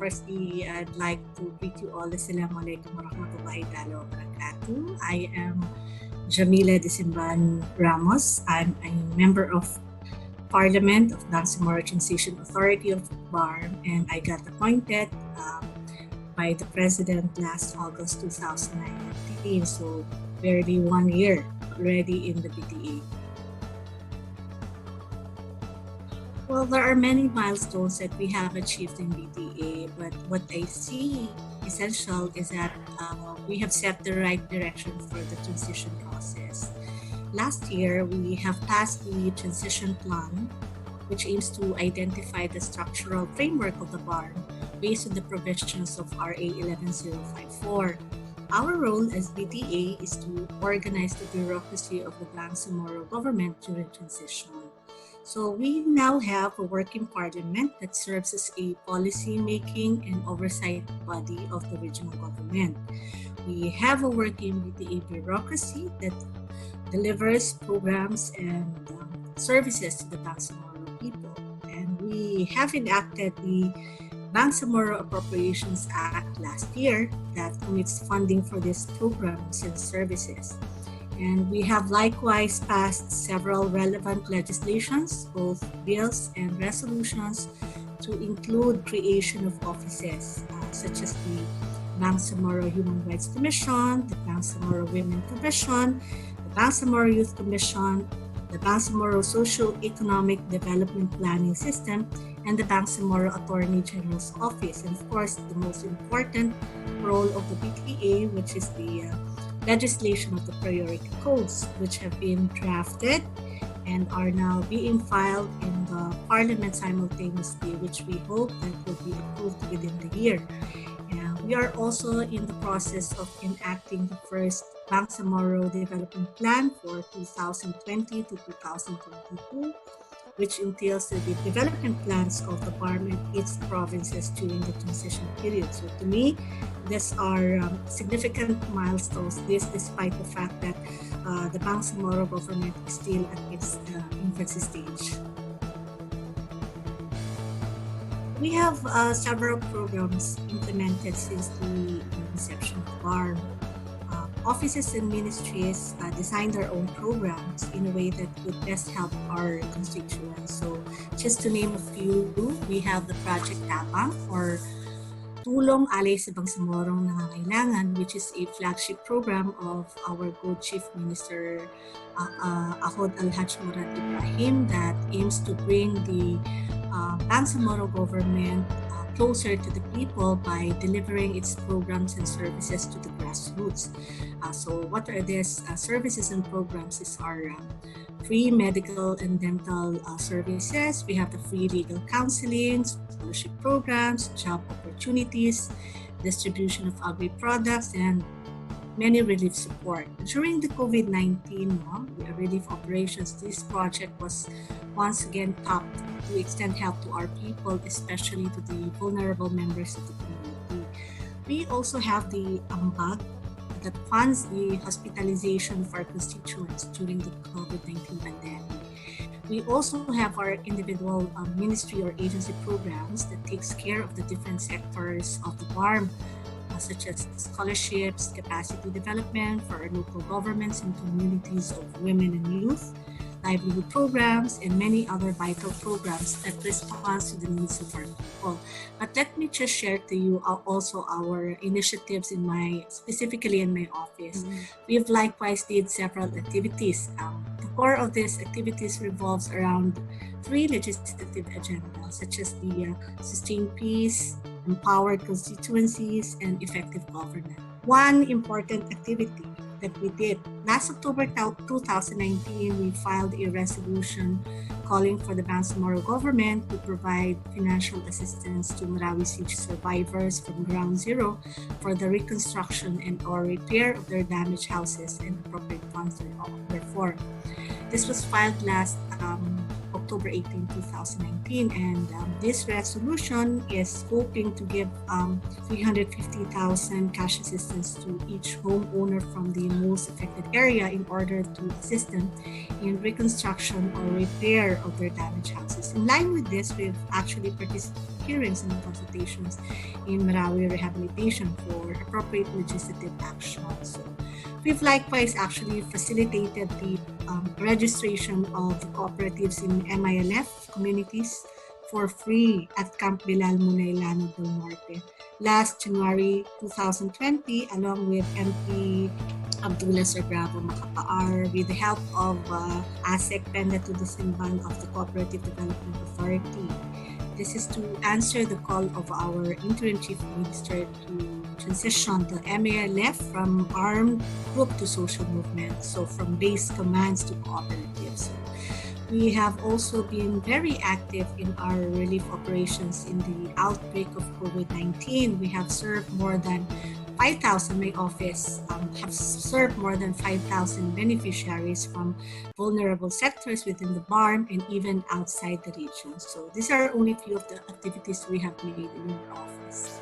Firstly, I'd like to greet you all. Assalamualaikum warahmatullahi wabarakatuh. I am Diamila Disimban-Ramos. I'm a member of Parliament of Bangsamoro Transition Authority of BARM, and I got appointed by the President last August 2019, so barely 1 year already in the BTA. Well, there are many milestones that we have achieved in BTA, but what I see essential is that we have set the right direction for the transition process. Last year, we have passed the transition plan, which aims to identify the structural framework of the BARM based on the provisions of RA 11054. Our role as BTA is to organize the bureaucracy of the Bangsamoro government during transition. So we now have a working parliament that serves as a policy-making and oversight body of the regional government. We have a working BTA bureaucracy that delivers programs and services to the Bangsamoro people. And we have enacted the Bangsamoro Appropriations Act last year that commits funding for these programs and services. And we have likewise passed several relevant legislations, both bills and resolutions, to include creation of offices such as the Bangsamoro Human Rights Commission, the Bangsamoro Women Commission, the Bangsamoro Youth Commission, the Bangsamoro Socio-Economic Development Planning System, and the Bangsamoro Attorney General's Office. And of course, the most important role of the BTA, which is the legislation of the priority codes, which have been drafted and are now being filed in the Parliament simultaneously, which we hope that will be approved within the year. And we are also in the process of enacting the first Bangsamoro Development Plan for 2020 to 2022, which entails the development plans of the BARM and its provinces during the transition period. So to me, these are significant milestones, this despite the fact that the Bangsamoro government is still at its infancy stage. We have several programs implemented since the inception of BARM. Offices and ministries design their own programs in a way that would best help our constituents. So just to name a few, we have the Project Tabang, or Tulong Alay sa Bangsamorong Nangangailangan, which is a flagship program of our good Chief Minister Ahod Alhaj Murad Ibrahim that aims to bring the Bangsamoro government closer to the people by delivering its programs and services to the grassroots. So what are these services and programs? These are free medical and dental services. We have the free legal counseling, scholarship programs, job opportunities, distribution of agri-products, and many relief support. During the COVID-19 relief operations, this project was once again tapped to extend help to our people, especially to the vulnerable members of the community. We also have the AMBAG that funds the hospitalization of our constituents during the COVID-19 pandemic. We also have our individual ministry or agency programs that takes care of the different sectors of the BARM, such as scholarships, capacity development for our local governments and communities of women and youth, livelihood programs, and many other vital programs that respond to the needs of our people. But let me just share to you also our initiatives specifically in my office. We've likewise did several activities. The core of these activities revolves around 3 legislative agendas, such as the sustained peace, empowered constituencies, and effective governance. One important activity that we did last October 2019, we filed a resolution calling for the Bangsamoro government to provide financial assistance to Marawi siege survivors from ground zero for the reconstruction and or repair of their damaged houses and appropriate funds therefore. This was filed last October 18, 2019. And this resolution is hoping to give 350,000 cash assistance to each homeowner from the most affected area in order to assist them in reconstruction or repair of their damaged houses. In line with this, we've actually participated in hearings and consultations in Marawi Rehabilitation for appropriate legislative action. So we've likewise actually facilitated the registration of cooperatives in MILF communities for free at Camp Bilal Munailano del Norte last January 2020, along with MP Abdullah Sir Bravo Macapaar, with the help of ASEC Diamila Disimban-Ramos of the Cooperative Development Authority. This is to answer the call of our Interim Chief Minister to transition the MILF from armed group to social movement, so from base commands to cooperatives. We have also been very active in our relief operations in the outbreak of COVID-19. We have served more than 5,000, my office have served more than 5,000 beneficiaries from vulnerable sectors within the BARM and even outside the region. So these are only a few of the activities we have made in our office.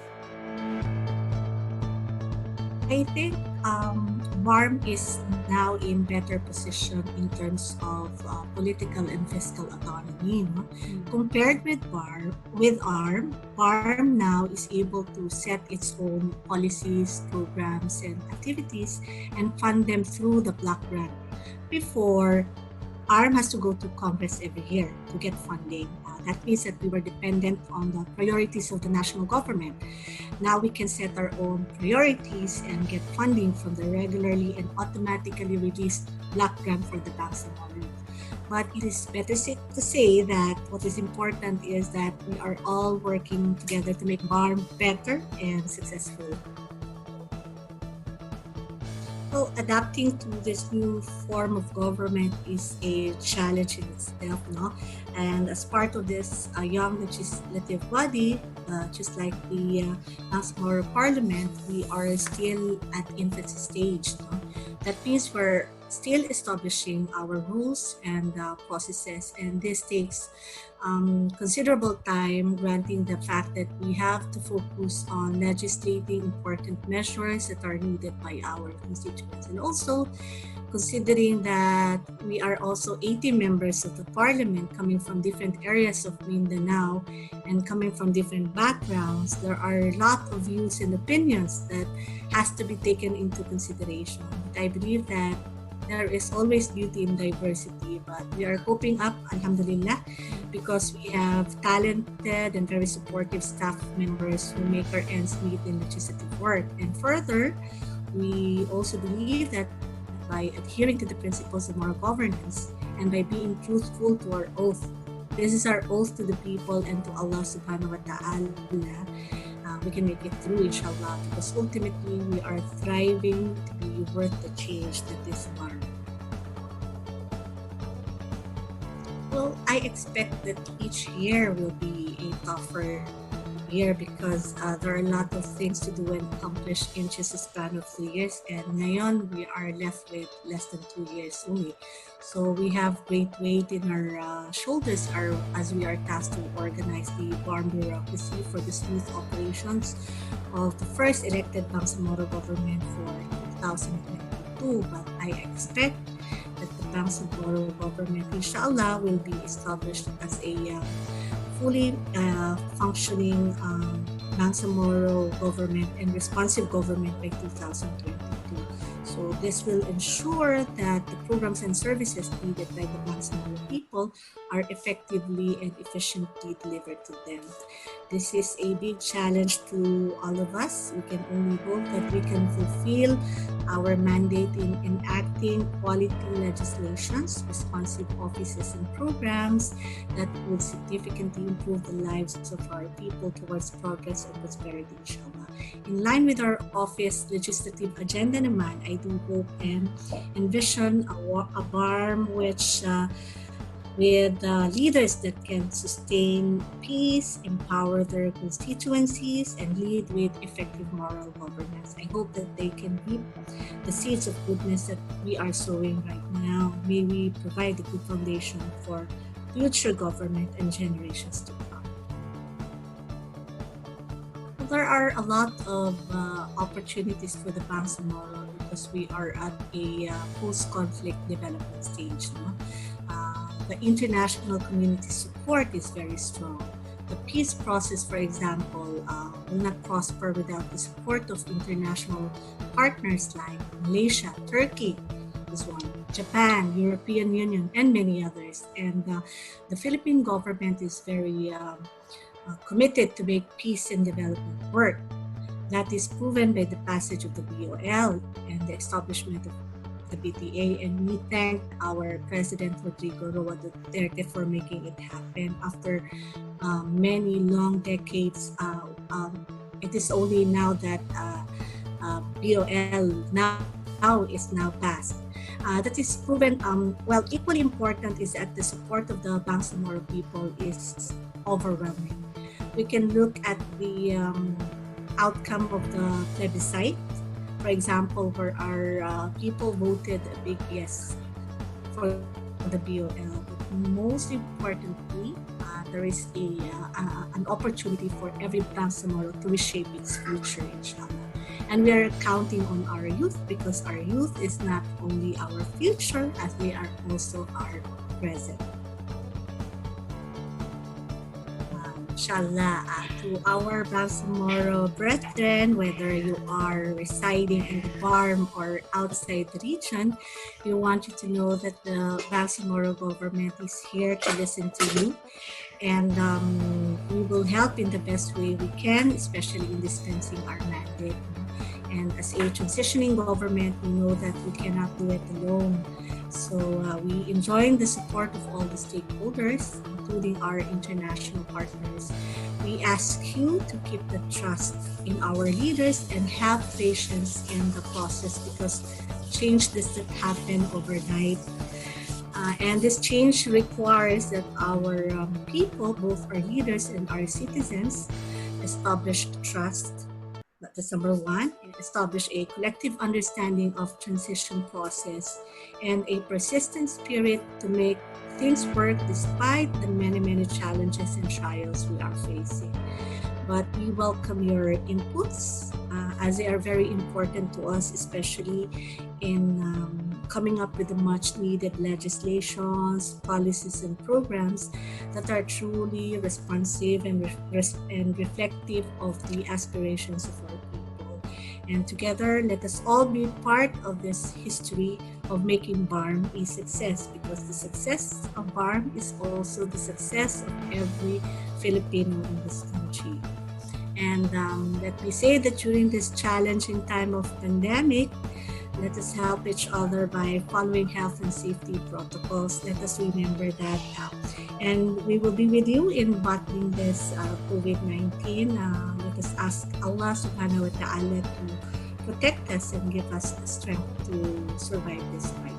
I think BARM is now in better position in terms of political and fiscal autonomy. No? Compared with ARM, BARM now is able to set its own policies, programs, and activities and fund them through the block grant. Before, ARM has to go to Congress every year to get funding. That means that we were dependent on the priorities of the national government. Now we can set our own priorities and get funding from the regularly and automatically released block grant for the Bangsamoro. But it is better to say that what is important is that we are all working together to make BARM better and successful. Well, adapting to this new form of government is a challenge in itself, no? And as part of this young legislative body, just like the Bangsamoro Parliament, we are still at infancy stage. No? That means we're still establishing our rules and processes, and this takes considerable time, granting the fact that we have to focus on legislating important measures that are needed by our constituents, and also considering that we are also 80 members of the parliament coming from different areas of Mindanao and coming from different backgrounds. There are a lot of views and opinions that has to be taken into consideration. But I believe that there is always beauty in diversity, but we are coping up, alhamdulillah, because we have talented and very supportive staff members who make our ends meet in legislative work. And further, we also believe that by adhering to the principles of moral governance and by being truthful to our oath, this is our oath to the people and to Allah subhanahu wa ta'ala, we can make it through, inshallah, because ultimately we are thriving to be worth the change that is BARM. Well, I expect that each year will be a tougher year because there are a lot of things to do and accomplish in just a span of 3 years, and ngayon we are left with less than 2 years only. So we have great weight in our shoulders as we are tasked to organize the BARM bureaucracy for the smooth operations of the first elected Bangsamoro government for 2022. But I expect that the Bangsamoro government, inshallah, will be established as a fully functioning Bangsamoro government and responsive government by 2022. So this will ensure that the programs and services needed by the Bangsamoro people are effectively and efficiently delivered to them. This is a big challenge to all of us. We can only hope that we can fulfill our mandate in enacting quality legislations, responsive offices and programs that would significantly improve the lives of our people towards progress and prosperity, inshallah. In line with our office legislative agenda naman, I do hope and envision a BARM which with leaders that can sustain peace, empower their constituencies, and lead with effective moral governance. I hope that they can reap the seeds of goodness that we are sowing right now. May we provide a good foundation for future government and generations to come. There are a lot of opportunities for the Bangsamoro because we are at a post-conflict development stage. No? The international community support is very strong. The peace process, for example, will not prosper without the support of international partners like Malaysia, Turkey is one, Japan, European Union, and many others. And the Philippine government is very committed to make peace and development work. That is proven by the passage of the BOL and the establishment of the BTA, and we thank our President Rodrigo Roa Duterte for making it happen after many long decades. It is only now that BOL is now passed. That is proven. Well, equally important is that the support of the Bangsamoro people is overwhelming. We can look at the outcome of the plebiscite, for example, where our people voted a big yes for the BOL. But most importantly, there is an opportunity for every Bangsamoro to reshape its future, inshallah. And we are counting on our youth because our youth is not only our future, as they are also our present. Inshallah, to our Bangsamoro brethren, whether you are residing in the farm or outside the region, we want you to know that the Bangsamoro government is here to listen to you, and we will help in the best way we can, especially in dispensing our mandate. And as a transitioning government, we know that we cannot do it alone. So we enjoying the support of all the stakeholders, including our international partners. We ask you to keep the trust in our leaders and have patience in the process because change doesn't happen overnight. And this change requires that our people, both our leaders and our citizens, establish trust. That's number one, establish a collective understanding of transition process and a persistent spirit to make things work despite the many challenges and trials we are facing. But we welcome your inputs as they are very important to us, especially in coming up with the much needed legislations, policies, and programs that are truly responsive and reflective of the aspirations of our people. And together, let us all be part of this history of making BARM a success, because the success of BARM is also the success of every Filipino in this country. And let me say that during this challenging time of pandemic, let us help each other by following health and safety protocols. Let us remember that. And we will be with you in battling this COVID-19. Let us ask Allah subhanahu wa ta'ala to protect us and give us the strength to survive this fight.